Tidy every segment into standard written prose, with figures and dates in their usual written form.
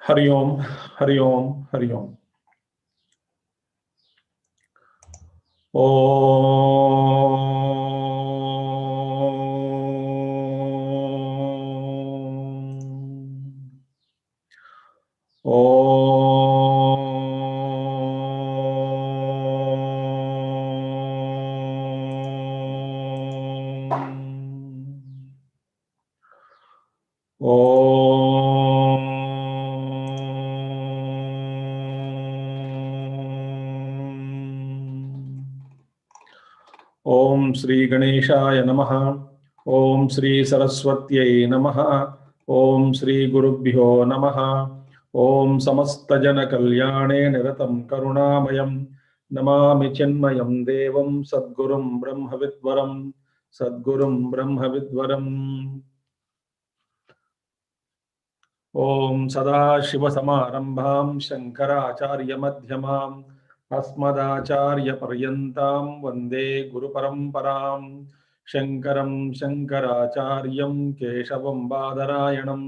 हरि ओम हरि ओम हरि ओम। ओम श्री गणेशाय नमः। ओम श्री सरस्वत्यै नमः। ओम श्री गुरुभ्यो नमः। ओम समस्त जन कल्याणे निरतं करुणामयं नमामि चिन्मयं देवं सद्गुरुं ब्रह्मविद्वरं सद्गुरुं ब्रह्मविद्वरम्। ओम सदाशिवसमारंभां शंकराचार्यमध्यमाम् अस्मदाचार्यपर्यन्तां वन्दे गुरुपरम्परां। शंकरं शंकराचार्यं केशवं बादरायणं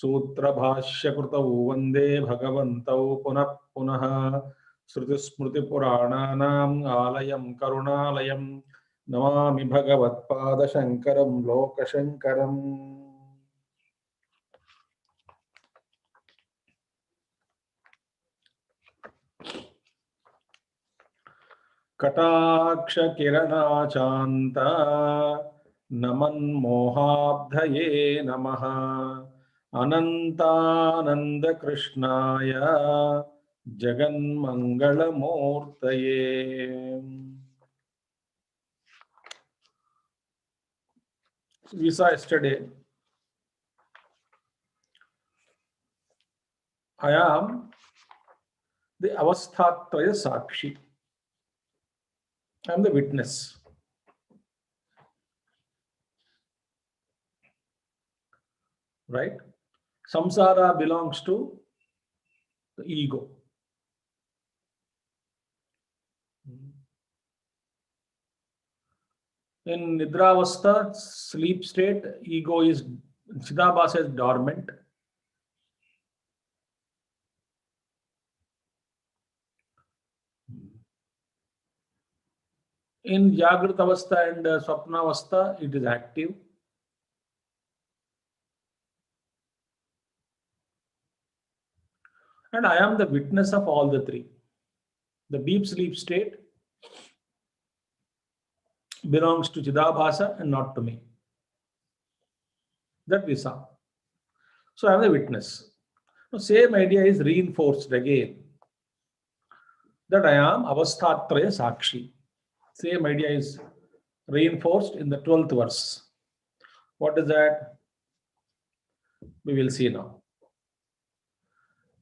सूत्रभाष्यकृतौ वन्दे भगवन्तौ पुनः पुनः। श्रुतिस्मृतिपुराणानाम् आलयं करुणालयं नमामि भगवत्पादशङ्करं लोकशङ्करम्। कटाक्ष किरणाचान्त नमन्मोहाब्धये नमः। अनन्तानन्द कृष्णाय जगन्मंगलमूर्तये। We saw yesterday, I am the Avasthatraya Sakshi. I am the witness. Right? Samsara belongs to the ego. In Nidravastha, sleep state, ego is, Chidabhasa is dormant. In Jagrat Avastha and Swapna Avastha, it is active. And I am the witness of all the three. The deep sleep state belongs to Chidabhasa and not to me. That we saw. So I am the witness. The same idea is reinforced again. That I am Avasthatraya Sakshi. Same idea is reinforced in the 12th verse. What is that? We will see now.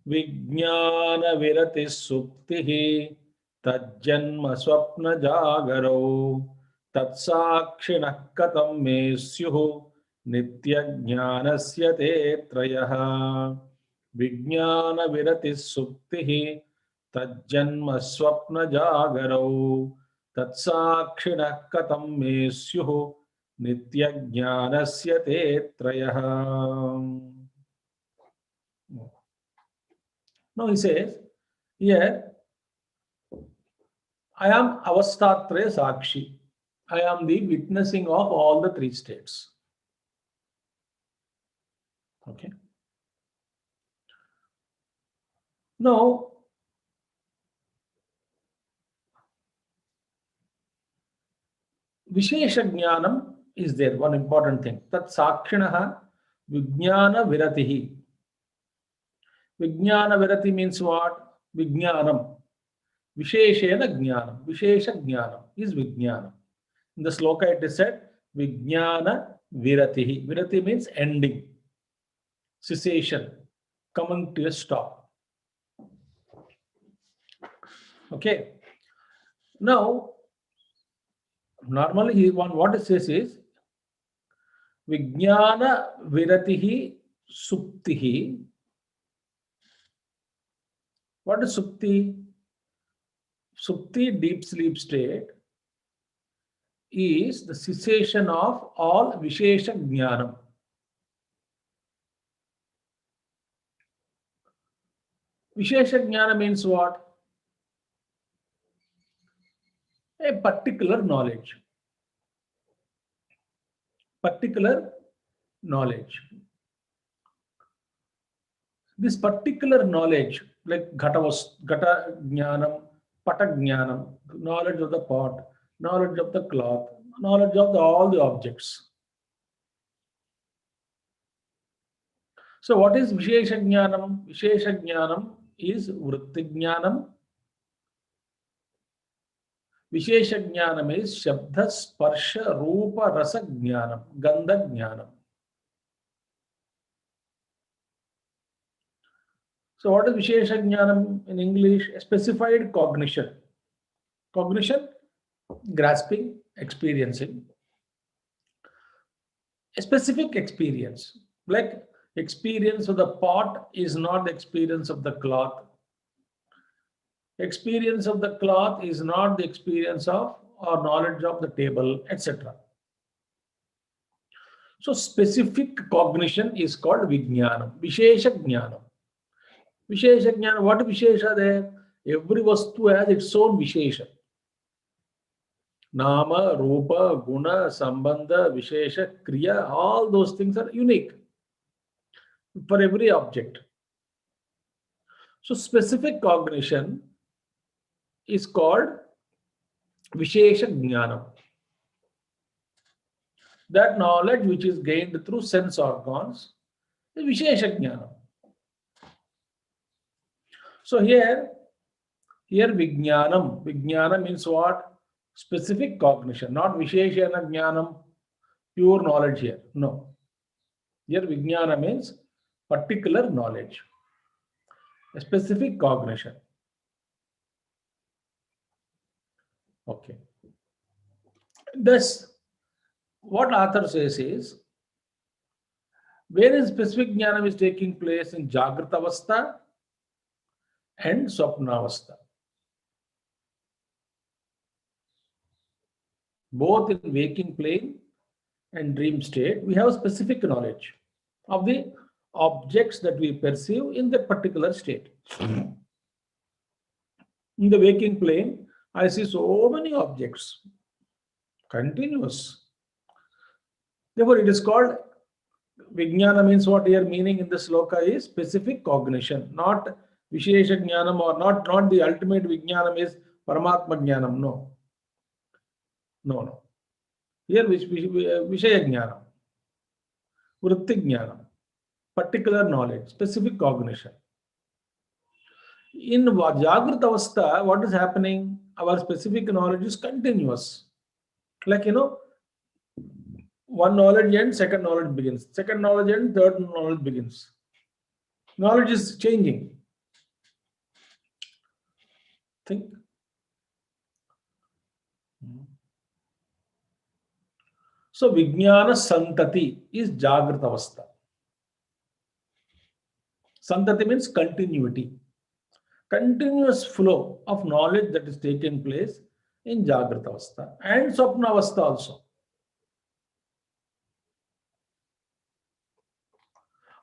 Vijnana virati suptihi tajjanma swapna jagaro tatsakshinah katam me syuhu nitya jnanasya te trayah. Vijnana virati suptihi tajjanma swapna jagaro tatsakshinah katam me syuhu nitya jnanasya te trayah. Now he says, here, I am Avasthatraya Sakshi. I am the witnessing of all the three states. Okay. Now, Vishesha Jnanam is there, one important thing. Tat Sakshinaha Vijnana Viratihi. Vijnana Virati means what? Vijnanam. Visheshena Jnanam. Vishesha Jnanam is Vijnanam. In the sloka it is said, Vijnana Viratihi. Virati means ending, cessation, coming to a stop. Okay. Now, normally what it says is, Vijnana Viratihi Suptihi. What is Supti? Supti, deep sleep state, is the cessation of all Vishesha Jnanam. Vishesha Jnana means what? A particular knowledge. Particular knowledge. This particular knowledge, like Gata Jnanam, Pata Jnanam, knowledge of the pot, knowledge of the cloth, knowledge of all the objects. So what is Vishesha Jnanam? Vishesha Jnanam is Vritti Jnanam. Vishesha Jnanam is Shabda, Sparsha, Rupa, Rasa Jnanam, Gandha Jnanam. So what is Vishesha Jnanam in English? A specified cognition. Cognition, grasping, experiencing. A specific experience, like experience of the pot is not the experience of the cloth. Experience of the cloth is not the experience of or knowledge of the table, etc. So specific cognition is called Vijnanam, Vishesha Jnanam. Vishesha Jnana, what Vishesha there? Every vastu has its own Vishesha. Nama, Rupa, Guna, Sambandha, Vishesha, Kriya, all those things are unique for every object. So specific cognition is called Vishesha Jnanam. That knowledge which is gained through sense organs is Vishesha Jnanam. So here Vijnanam. Vijnanam means what? Specific cognition, not Visheshana Jnanam, pure knowledge here. No. Here Vijnana means particular knowledge, a specific cognition. Okay. Thus, what author says is, wherein specific Jnanam is taking place in Jagrata Avastha and Swapna Avastha. Both in waking plane and dream state, we have specific knowledge of the objects that we perceive in that particular state. In the waking plane, I see so many objects, continuous. Therefore, it is called Vijnana means what here meaning in the sloka is specific cognition, not Vishesha Jnanam or not the ultimate Vijnanam is Paramatma Jnanam. No. No. Here Vishaya Jnanam, Vritti Jnanam, particular knowledge, specific cognition. In Jagrata Avastha, what is happening? Our specific knowledge is continuous. Like, one knowledge ends, second knowledge begins. Second knowledge ends, third knowledge begins. Knowledge is changing. Think. So Vijnana Santati is Jagrata Avastha. Santati means continuity. Continuous flow of knowledge that is taking place in Jagrata Avastha and Swapna Avastha also.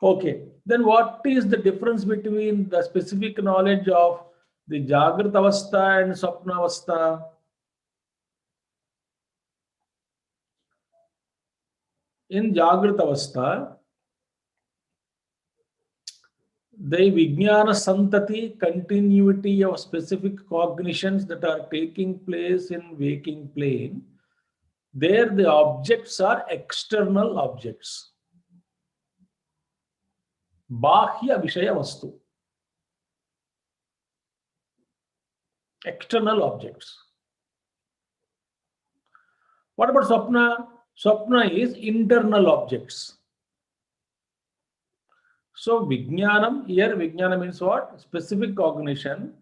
Okay, then what is the difference between the specific knowledge of the Jagrata Avastha and Swapna Avastha? In Jagrata Avastha, the Vijnana Santati, continuity of specific cognitions that are taking place in waking plane, there the objects are external objects. Bahya Vishaya Vastu. External objects. What about Swapna? Swapna is internal objects. So Vijnanam, here Vijnana means what? Specific cognition.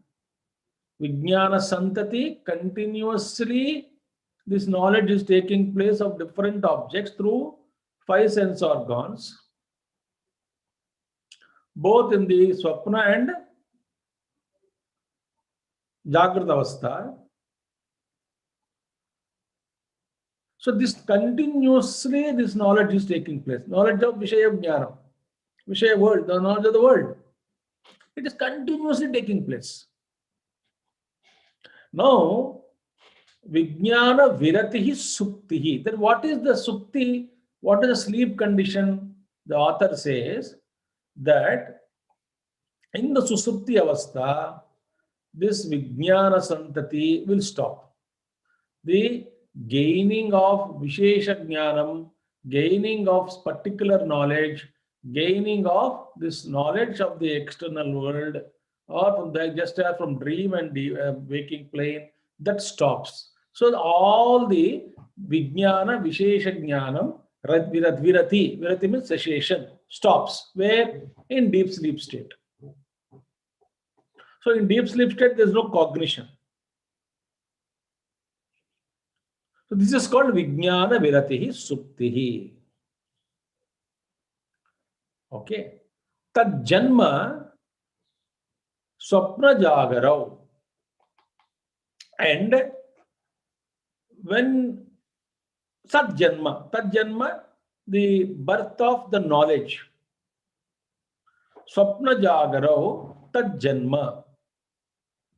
Vijnana Santati, continuously this knowledge is taking place of different objects through 5 sense organs, both in the Swapna and Jagrata Avastha. So this continuously this knowledge is taking place. Knowledge of Vishaya Jnanam, Vishaya world, the knowledge of the world. It is continuously taking place. Now, Vijnana Viratihi Suktihi. Then what is the Sukti? What is the sleep condition? The author says that in the Susupti Avastha, this Vijnana Santati will stop. The gaining of Vishesha Jnanam, gaining of particular knowledge, gaining of this knowledge of the external world, or from the, just as from dream and waking plane, that stops. So all the Vijnana, Vishesha Jnanam, Virati means cessation, stops. Where? In deep sleep state. So in deep sleep state, there is no cognition. So this is called Vijnana Viratihi Suptihi. Okay. Tad Janma Swapna Jagarau. And when Sat Janma, the birth of the knowledge. Swapna Jagarau, Tad Janma.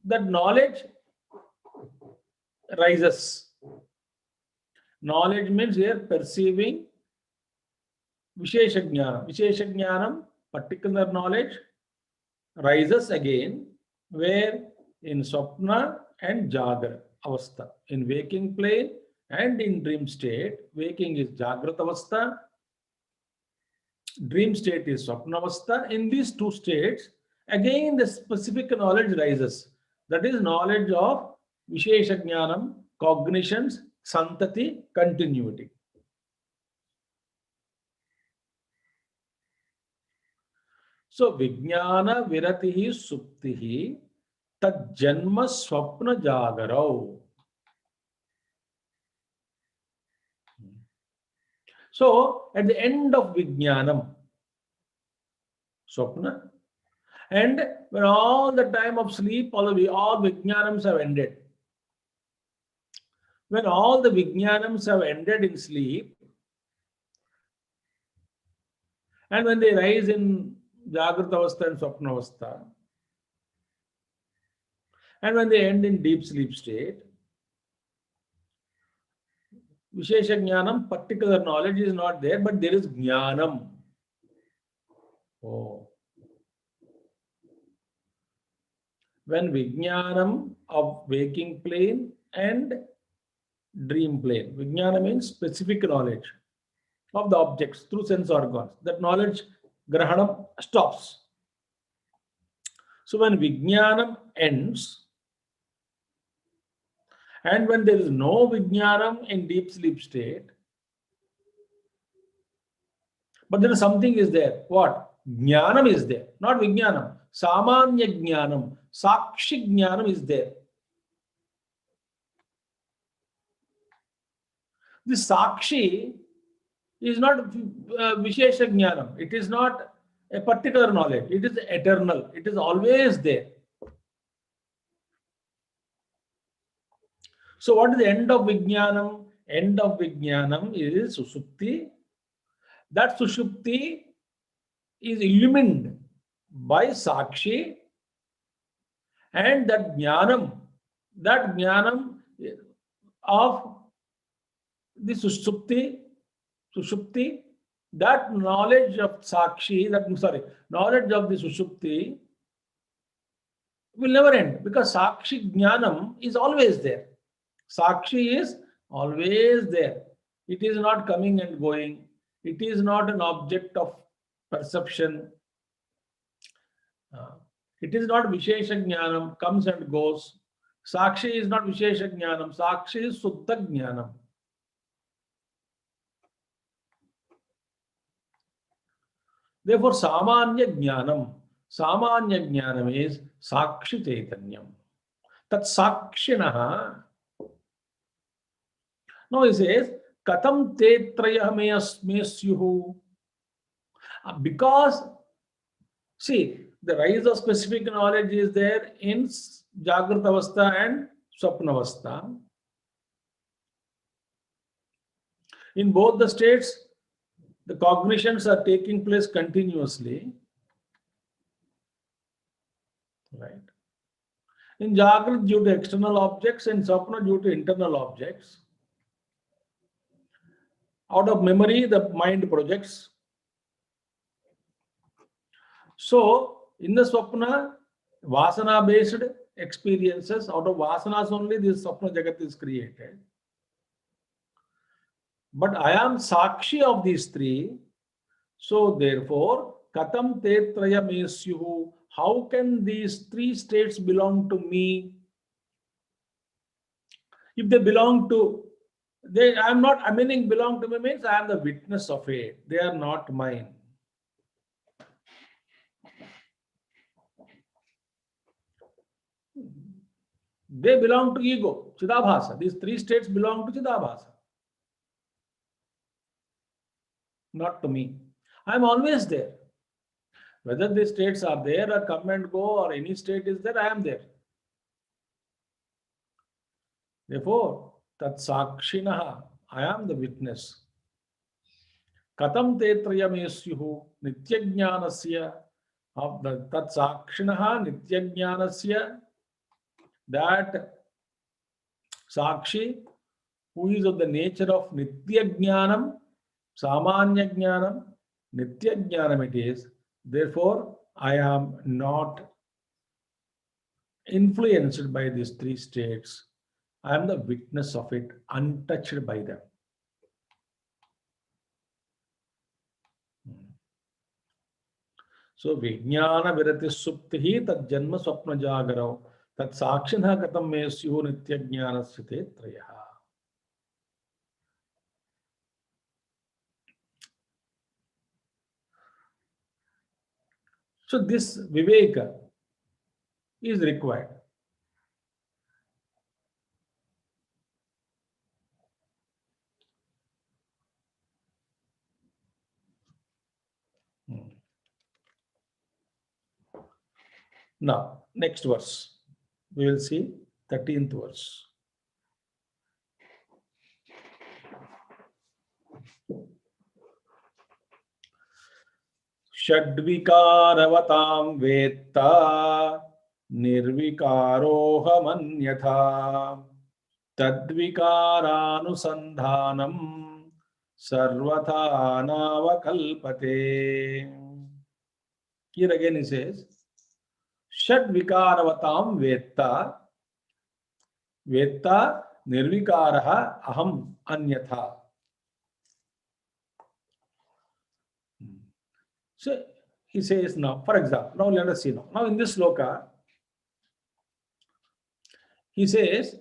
That knowledge rises. Knowledge means here perceiving Vishesha Jnanam. Vishesha Jnanam, particular knowledge, rises again, where in Swapna and Jagra Avastha. In waking plane and in dream state, waking is Jagrata Avastha, dream state is Swapna Avastha. In these two states, again the specific knowledge rises. That is knowledge of Vishesha Jnanam, cognitions, Santati, continuity. So Vijnana Viratihi Suptihi Tad Janma Swapna Jagarau. So at the end of Vijnanam, Swapna, and when all the time of sleep, all Vijnanams have ended. When all the Vijnanams have ended in sleep, and when they rise in Jagrata Avastha and Swapna Avastha, and when they end in deep sleep state, Vishesha Jnanam, particular knowledge is not there, but there is Jnanam. Oh. When Vijnanam of waking plane and dream plane. Vijnana means specific knowledge of the objects through sense organs. That knowledge, Grahanam, stops. So when Vijnanam ends, and when there is no Vijnanam in deep sleep state, but there is something is there. What? Jnanam is there, not Vijnanam. Samanya Jnanam, Sakshi Jnanam is there. The Sakshi is not Vishesha Jnanam. It is not a particular knowledge. It is eternal. It is always there. So what is the end of Vijnanam? End of Vijnanam is Susupti. That Sushupti is illumined by Sakshi, and that Jnanam of the Sushupti, that knowledge of Sakshi, knowledge of the Sushupti will never end, because Sakshi Jnanam is always there. Sakshi is always there. It is not coming and going. It is not an object of perception. It is not Vishesha Jnanam, comes and goes. Sakshi is not Vishesha Jnanam. Sakshi is Suddha Jnanam. Therefore, Samanya Jnanam is Sakshi Chaitanyam. Tat Sakshinaha. Now he says, Katam te trayah me syuhu. Because, see, the rise of specific knowledge is there in Jagrata Avastha and Swapna Avastha. In both the states, the cognitions are taking place continuously. Right. In Jagrat, due to external objects, and Sapna, due to internal objects. Out of memory, the mind projects. So, in the Swapna, Vasana based experiences, out of Vasanas only this Swapna Jagat is created. But I am Sakshi of these three. So, therefore, Katam Tetraya Mesyuhu, how can these three states belong to me? If they belong to, I am not, I meaning belong to me means I am the witness of it. They are not mine. They belong to ego, Chidabhasa. These three states belong to Chidabhasa, not to me. I am always there. Whether these states are there or come and go or any state is there, I am there. Therefore, Tat Sakshinaha, I am the witness. Katam Tetrayamesyuhu Nityajnanasya of the Tat Sakshinaha Nityajnanasya, that Sakshi, who is of the nature of Nitya Jnanam, Samanya Jnanam, Nitya Jnanam it is. Therefore, I am not influenced by these three states. I am the witness of it, untouched by them. So, Vijnana Virati Suptihi Tat Janma Swapna Jagarau Tat Sakshinha Katam Mesyuhu Nitya Jnanasya Te Trayaha. So, this Viveka is required. Now, next verse. We will see 13th verse. Shadvikaravatam vetta nirvikarohamanyatha tadvikaranusandhanam sarvatha navakalpate. Here again he says, Shadvikaravatam vetta vetta nirvikaraha aham anyatha. So he says now, for example, now let us see now. Now in this sloka, he says,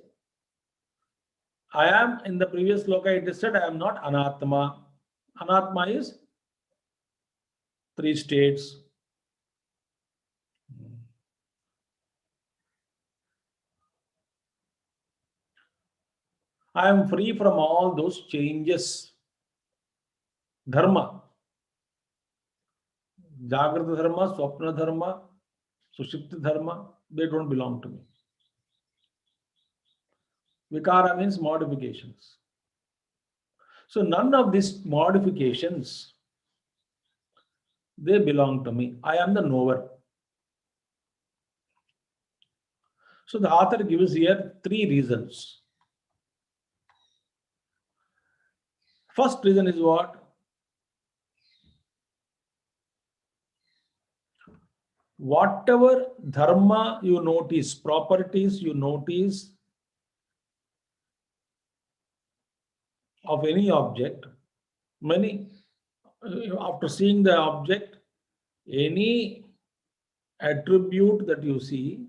I am, in the previous sloka it is said, I am not anatma. Anatma is three states. I am free from all those changes. Dharma. Jagrata dharma, Swapna dharma, Sushupti dharma, they don't belong to me. Vikara means modifications. So none of these modifications, they belong to me. I am the knower. So the author gives here three reasons. First reason is what? Whatever dharma you notice, properties you notice of any object, after seeing the object, any attribute that you see,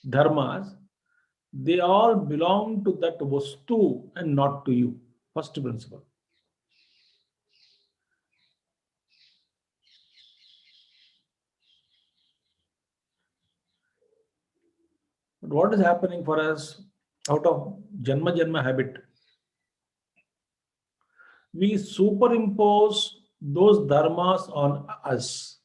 dharmas, they all belong to that vastu and not to you. First principle. But what is happening for us out of Janma habit? We superimpose those dharmas on us.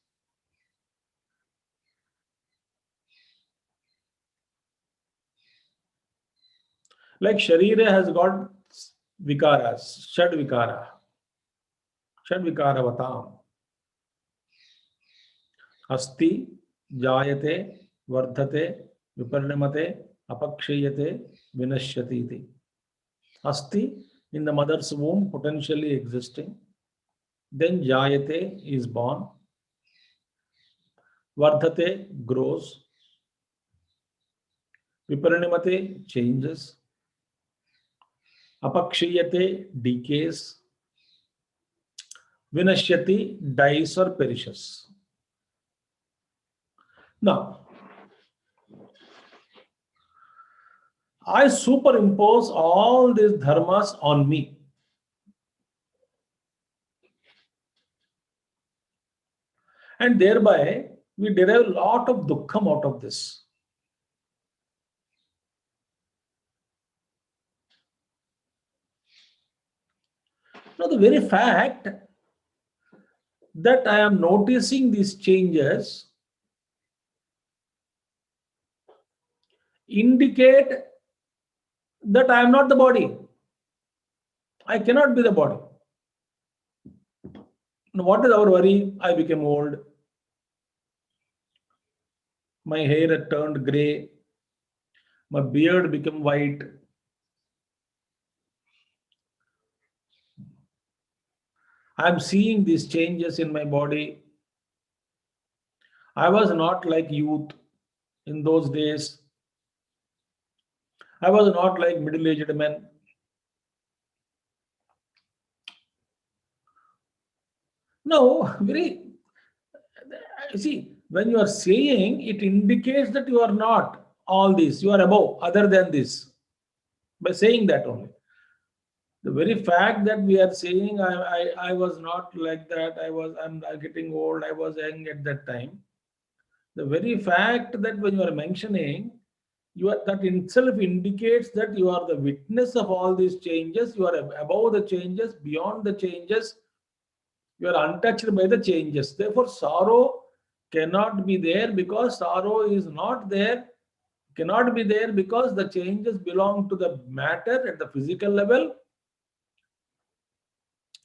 Like Sharira has got vikaras, Shad Vikara. Shad Vikara Vatam. Asti, Jayate, वर्धते, विपरिणमते, अपक्षीयते, विनश्यति इति. Asti in the mother's womb potentially existing, then jayate is born, vardhate grows, viparinamate changes, apakshiyate decays, vinashyati dies or perishes. Now, I superimpose all these dharmas on me. And thereby, we derive a lot of dukkham out of this. Now, the very fact that I am noticing these changes indicate that I am not the body. I cannot be the body. Now, what is our worry? I became old. My hair had turned grey. My beard became white. I am seeing these changes in my body. I was not like youth in those days. I was not like middle-aged men. No, see, when you are saying, it indicates that you are not all this, you are above, other than this, by saying that only. The very fact that we are saying, I was not like that, I'm getting old, I was young at that time. The very fact that when you are mentioning, that itself indicates that you are the witness of all these changes, you are above the changes, beyond the changes, you are untouched by the changes. Therefore, sorrow cannot be there because sorrow is not there, cannot be there because the changes belong to the matter at the physical level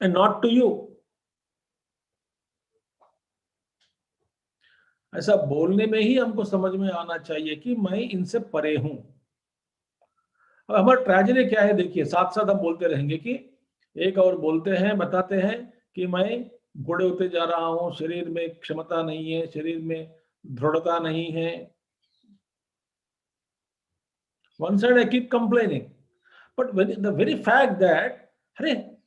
and not to you. ऐसा बोलने में ही हमको समझ में आना चाहिए कि मैं इनसे परे हूं. अब हमारा ट्रेजेडी क्या है देखिए, साथ साथ हम बोलते रहेंगे कि एक और बोलते हैं, बताते हैं कि मैं बूढ़े होते जा रहा हूं, शरीर में क्षमता नहीं है, शरीर में दृढ़ता नहीं है. One side I keep complaining, but when the very fact that,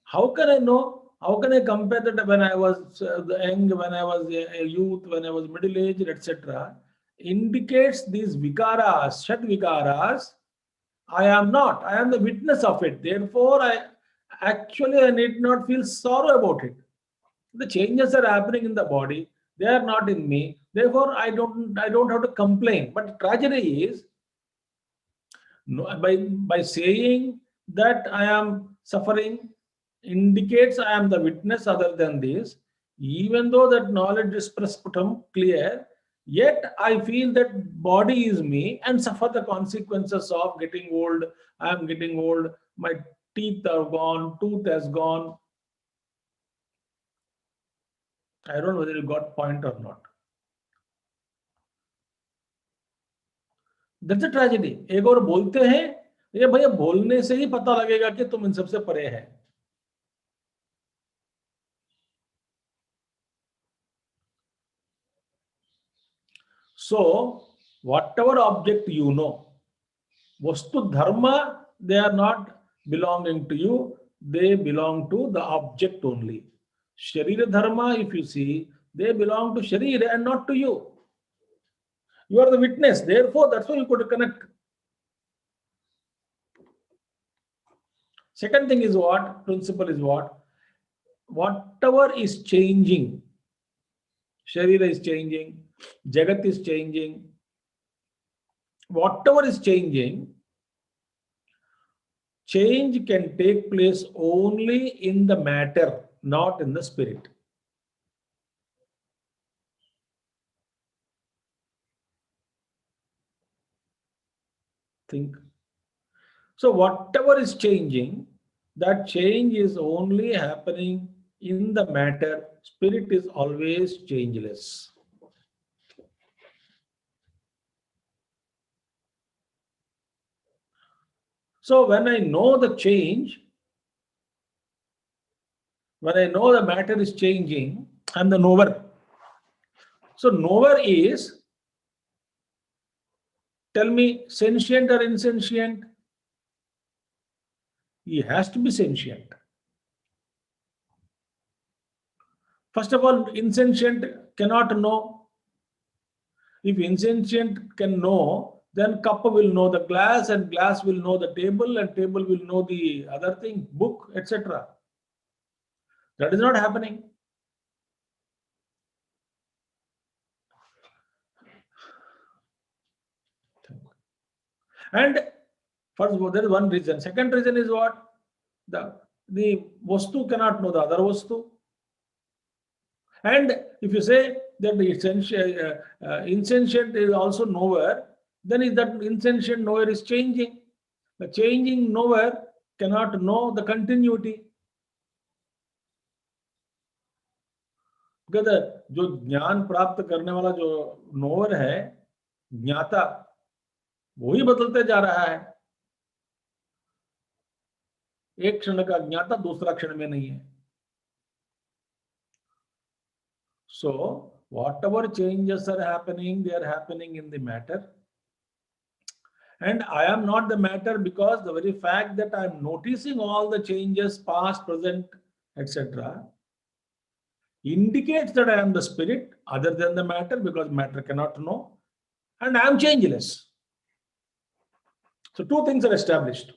how can I know? How can I compare that when I was young, when I was a youth, when I was middle aged, etc. indicates these vikaras, shat vikaras. I am not. I am the witness of it. Therefore, I need not feel sorrow about it. The changes are happening in the body. They are not in me. Therefore, I don't have to complain. But the tragedy is, by saying that I am suffering indicates I am the witness other than this, even though that knowledge is prasputam, clear, yet I feel that body is me and suffer the consequences of getting old. I am getting old, my teeth are gone, tooth has gone. I don't know whether you got point or not. That's a tragedy. एक और बोलते हैं, ये भैया बोलने से ही पता लगेगा कि तुम इन सबसे परे है. So, whatever object you know, Vastu Dharma, they are not belonging to you, they belong to the object only. Sharira Dharma, if you see, they belong to Sharira and not to you. You are the witness, therefore, that's why you could connect. Second thing is what? Principle is what? Whatever is changing, Sharira is changing, Jagat is changing, whatever is changing, change can take place only in the matter, not in the spirit. Think. So whatever is changing, that change is only happening in the matter. Spirit is always changeless. So when I know the change, when I know the matter is changing, I'm the knower. So knower is, tell me, sentient or insentient? He has to be sentient. First of all, insentient cannot know. If insentient can know, then cup will know the glass, and glass will know the table, and table will know the other thing, book, etc. That is not happening. And first, there is one reason. Second reason is what? The vastu cannot know the other vastu. And if you say that the insentient is also knower, then is that insentient knower is changing. The changing knower cannot know the continuity. Because जो ज्ञान प्राप्त करने वाला जो nowhere है, ज्ञाता, वही बदलते जा रहा है. एक क्षण का ज्ञाता दूसरा क्षण में नहीं है. So whatever changes are happening, they are happening in the matter. And I am not the matter because the very fact that I am noticing all the changes, past, present, etc., indicates that I am the spirit other than the matter, because matter cannot know, and I am changeless. So two things are established.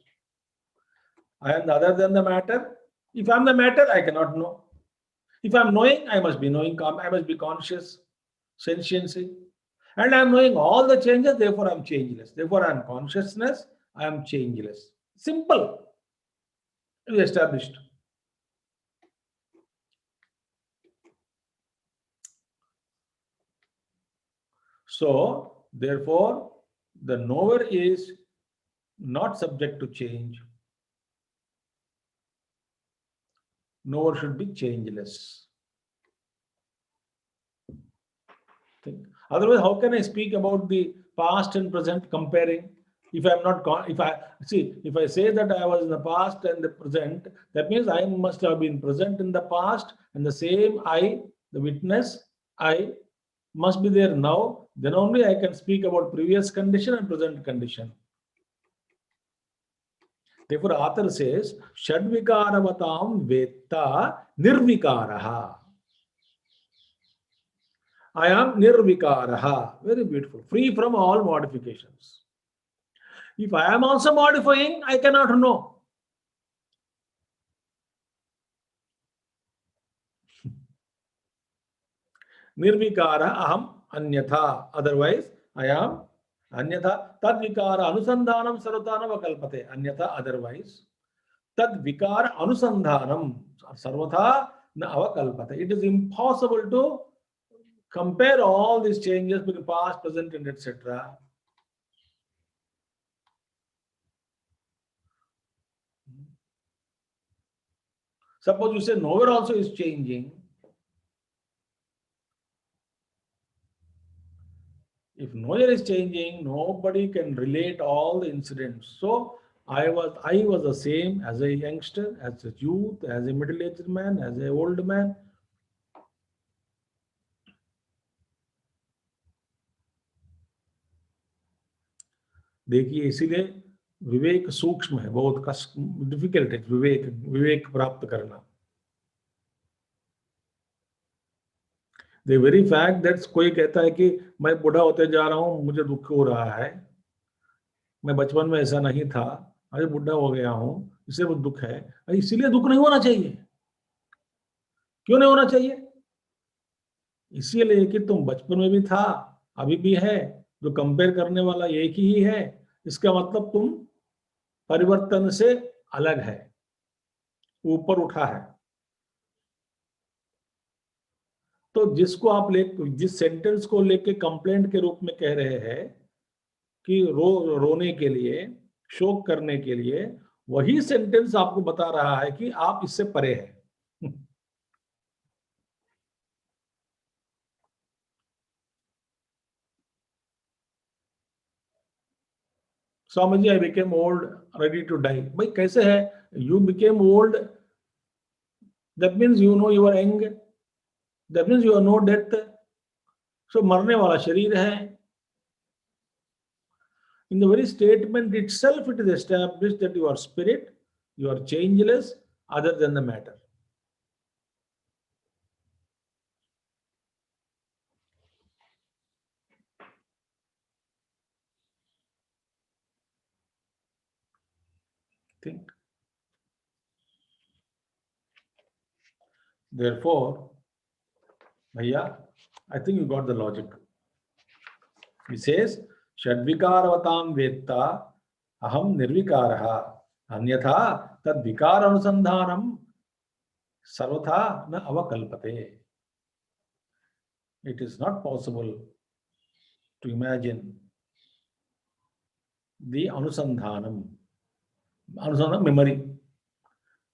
I am the other than the matter. If I am the matter, I cannot know. If I am knowing, I must be knowing, I must be conscious, sentiency. And I am knowing all the changes, therefore I am changeless. Therefore I am consciousness, I am changeless. Simple. It is established. So, therefore, the knower is not subject to change. Knower should be changeless. Otherwise, how can I speak about the past and present comparing? If I'm not, if I say that I was in the past and the present, that means I must have been present in the past, and the same I, the witness, I must be there now. Then only I can speak about previous condition and present condition. Therefore, author says, Shadvikaravatam Vetta Nirvikaraha. I am Nirvikaraha. Very beautiful. Free from all modifications. If I am also modifying, I cannot know. Nirvikara aham anyatha. Otherwise, I am anyatha. Tad vikara anusandhanam sarvatana vakalpate. Anyatha, otherwise. Tad vikara anusandhanam sarvatha na avakalpate. It is impossible to compare all these changes between past, present, and etc. Suppose you say knower also is changing. If knower is changing, nobody can relate all the incidents. So I was the same as a youngster, as a youth, as a middle-aged man, as an old man. देखिए, इसीलिए विवेक सूक्ष्म है, बहुत कष्ट, difficult है विवेक प्राप्त करना. The very fact that कोई कहता है कि मैं बूढ़ा होते जा रहा हूं, मुझे दुख हो रहा है, मैं बचपन में ऐसा नहीं था, अभी बूढ़ा हो गया हूं, इससे बहुत दुख है. इसीलिए दुख नहीं होना चाहिए. क्यों नहीं होना चाहिए? इसीलिए कि तुम बचपन में भी था, अभी भी है, जो कंपेयर करने वाला एक ही है. इसका मतलब तुम परिवर्तन से अलग है, ऊपर उठा है. तो जिसको आप जिस सेंटेंस को लेके कंप्लेंट के रूप में कह रहे हैं कि रोने के लिए, शोक करने के लिए, वही सेंटेंस आपको बता रहा है कि आप इससे परे हैं. Swamiji, I became old, ready to die. भाई कैसे है? You became old. That means you know you are young. That means you are no death. So मरने वाला शरीर है. In the very statement itself, it is established that you are spirit, you are changeless, other than the matter. Think. Therefore, Bhaiya, I think you got the logic. He says, Shadvikaravatam Vetta Aham Nirvikaraha Anyatha Tad Vikara Anusandhanam Sarvatha Na Avakalpate. It is not possible to imagine the Anusandhanam. Anusandhanam,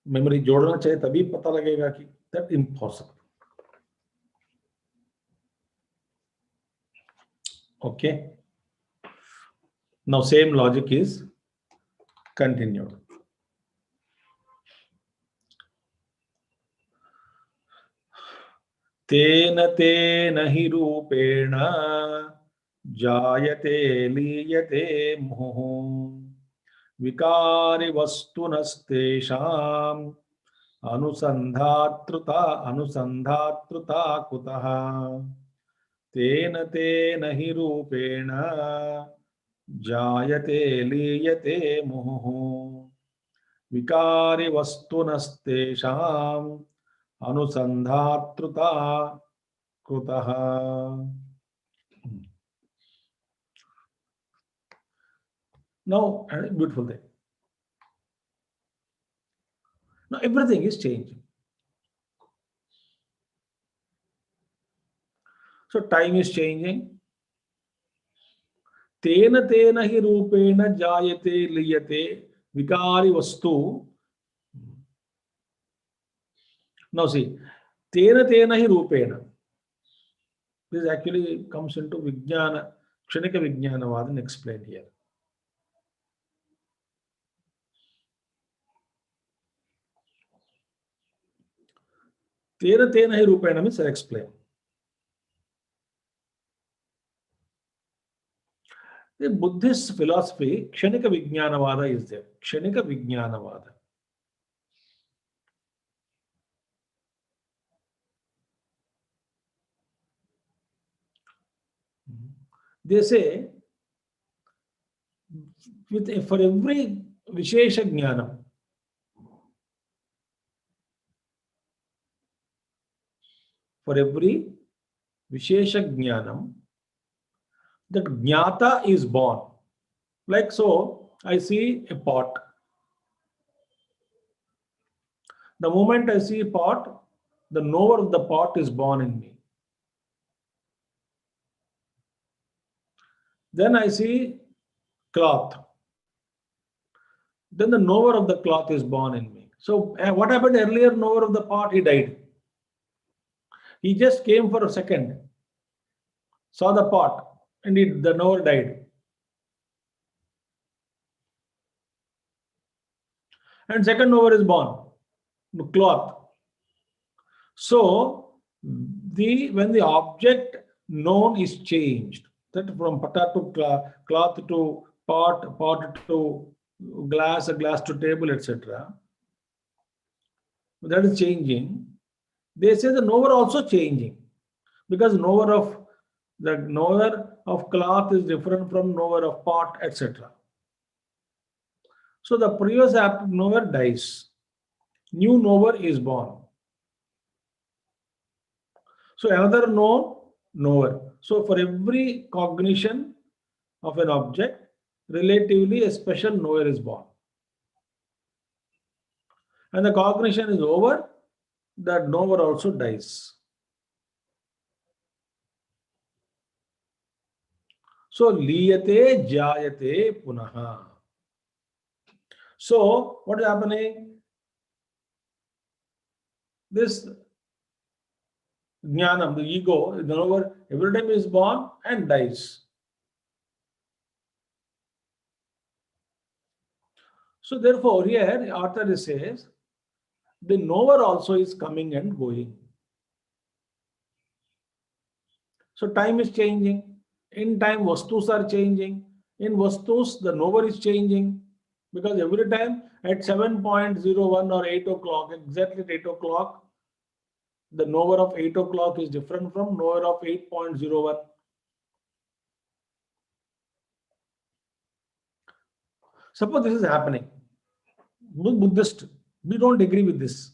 memory जोड़ना चाहिए तभी पता लगेगा कि that impossible. Okay. Now same logic is continued. तेन तेन हि रूपेण जायते लीयते मोह विकारी वस्तुनस्तेषाम् अनुसन्धातृता कुतः तेन तेन हि रूपेण जायते लीयते मोह विकारी वस्तुनस्तेषाम् अनुसन्धातृता कुतः. Now, beautiful thing. Now everything is changing. So time is changing. Tena tena hi rupena jayate liyate vikari vastu. Now see, tena tena hi rupena. This actually comes into Vijnana, Kshanika Vijnanavada explained here. Tena tena hi rupena means I explain. The Buddhist philosophy, Kshanika Vijnanavada is there. Kshanika Vijnanavada. They say, for every Vishesha Jnanam, for every Vishesha Jnanam, that Jnata is born. Like so, I see a pot. The moment I see a pot, the knower of the pot is born in me. Then I see cloth. Then the knower of the cloth is born in me. So what happened earlier? Knower of the pot, he died. He just came for a second, saw the pot, and the knower died. And second knower is born, cloth. So when the object known is changed, that from pata to cloth to pot, pot to glass, a glass to table, etc. That is changing. They say the knower also changing, because knower of cloth is different from knower of pot, etc. So the previous knower dies. New knower is born. So another knower. So for every cognition of an object, relatively a special knower is born. And the cognition is over, that knower also dies. So liyate jayate punaha. So what is happening? This jnanam, the ego, the knower, every time is born and dies. So therefore, here the author says the knower also is coming and going. So time is changing. In time, vastus are changing. In vastus, the knower is changing, because every time at 7.01 or 8 o'clock, exactly at 8 o'clock, the knower of 8 o'clock is different from knower of 8.01. Suppose this is happening. Buddhist, we don't agree with this.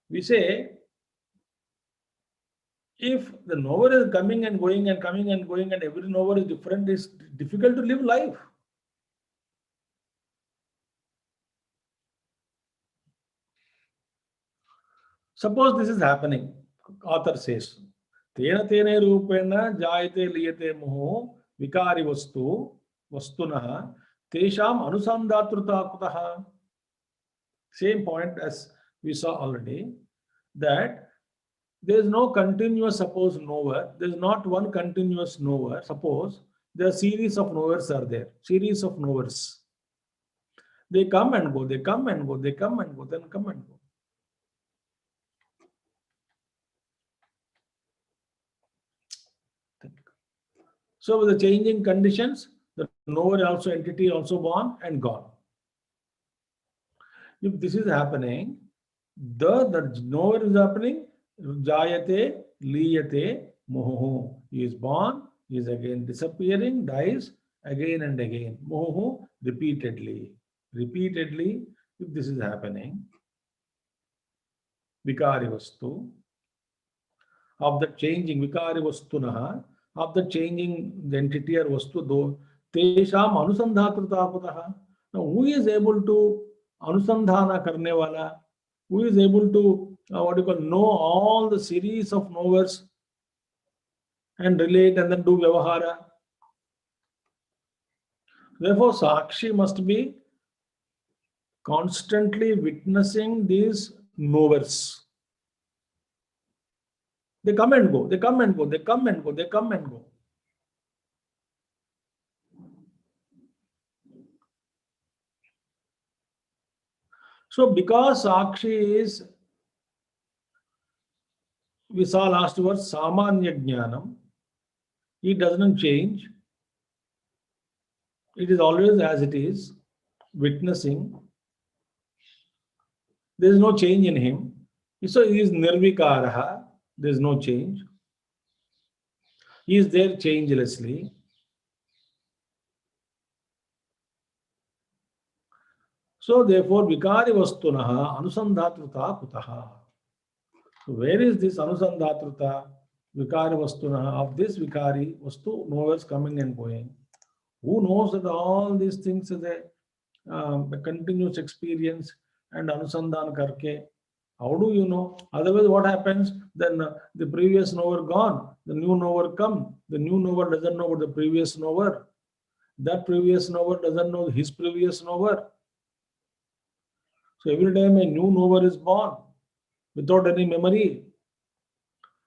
We say, if the knower is coming and going and coming and going, and every knower is different, it's difficult to live life. Suppose this is happening, author says, Tena tene rupena jayate liyate moho vikari vastu vastunaha tesham anusandatruta kutaha. Same point as we saw already, that there is no continuous, suppose, knower. There is not one continuous knower. Suppose there are series of knowers are there. Series of knowers. They come and go, they come and go, they come and go, then come and go. So with the changing conditions, the knower also entity also born and gone. If this is happening, the knower is happening, jayate, liyate, moho. He is born, he is again disappearing, dies again and again. Moho, repeatedly. Repeatedly, if this is happening, vikari vastu, of the changing, vikari vastunaha, of the changing the entity or vastu, though, tesham anusandhatruta kutaha. Now, who is able to anusandhana karne wala? Who is able to know all the series of knowers and relate and then do vyavahara? Therefore, Sakshi must be constantly witnessing these knowers. They come and go, they come and go, they come and go, they come and go. So, because Sakshi is, we saw last verse, Samanya Jnanam, it doesn't change. It is always as it is, witnessing. There is no change in him. So he is nirvikaraha. There is no change. He is there changelessly. So therefore, vikari vastunaha anusandhatruta kutaha. So where is this anusandhatruta, vikari vastunaha? Of this vikari vastu, knowers coming and going. Who knows that all these things is a continuous experience and anusandhan karke? How do you know? Otherwise, what happens? Then the previous knower gone, the new knower come. The new knower doesn't know about the previous knower. That previous knower doesn't know his previous knower. So every time a new knower is born, without any memory,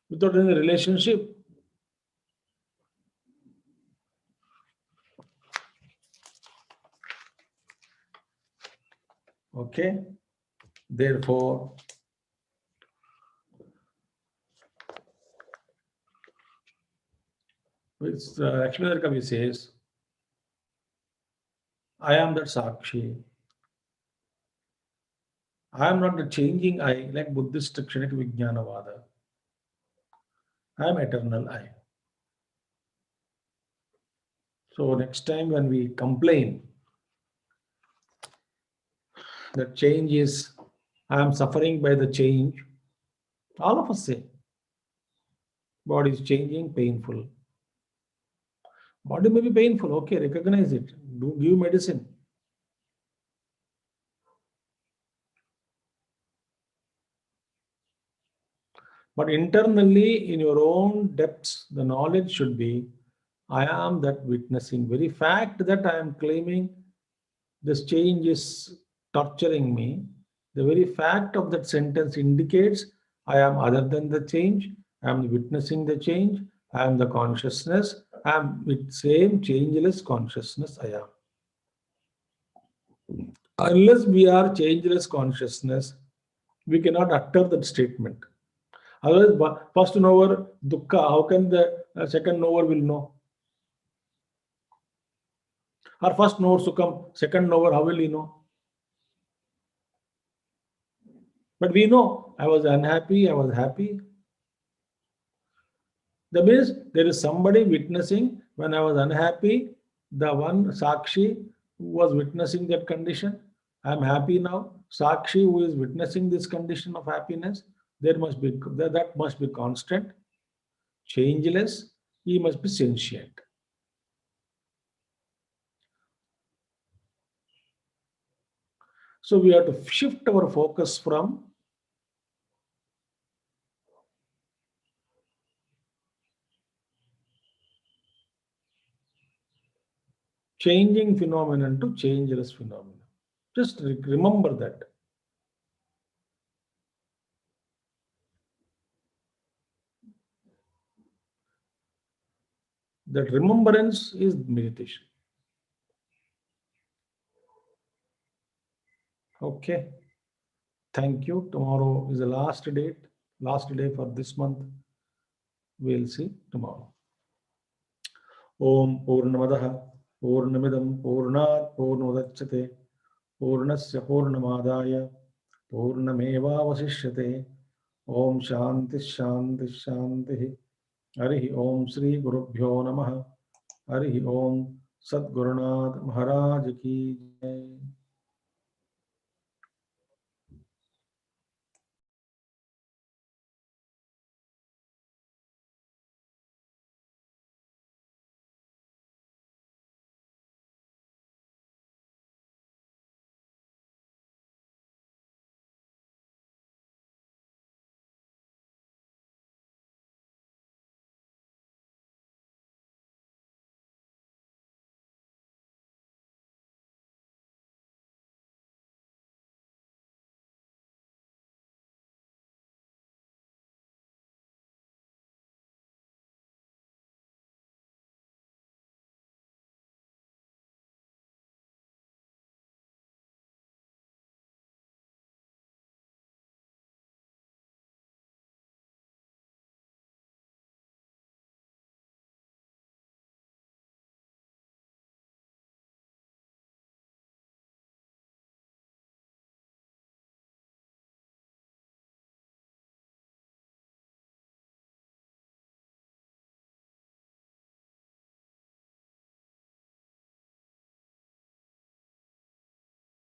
without any relationship. Okay. Therefore, Lakshmidhar Kavi says, I am that Sakshi. I am not the changing I, like Buddhist Kshanik Vijnanavada. I am eternal I. So next time when we complain that change is, I am suffering by the change, all of us say, body is changing, painful. Body may be painful, okay, recognize it. Do give medicine. But internally, in your own depths, the knowledge should be, I am that witnessing. Very fact that I am claiming this change is torturing me, the very fact of that sentence indicates I am other than the change, I am witnessing the change, I am the consciousness, I am with same changeless consciousness I am. Unless we are changeless consciousness, we cannot utter that statement. Otherwise, first knower dukkha, how can the second knower will know? Or first knower sukham, second knower, how will he know? But we know, I was unhappy, I was happy. That means there is somebody witnessing when I was unhappy, the one Sakshi who was witnessing that condition. I am happy now. Sakshi who is witnessing this condition of happiness, there must be that must be constant, changeless, he must be sentient. So we have to shift our focus from changing phenomenon to changeless phenomenon. Just remember that. That remembrance is meditation. Okay. Thank you. Tomorrow is the last day for this month. We'll see tomorrow. Om Purnamadaha Purnamidam Purnat Purnudachyate Purnasya Purnamadaya Purnameva Vasishyate. Om Shanti Shanti Shanti. Harihi Om Sri Gurubhyo Namaha. Harihi Om Sadgurunath Maharaj Ki Jai.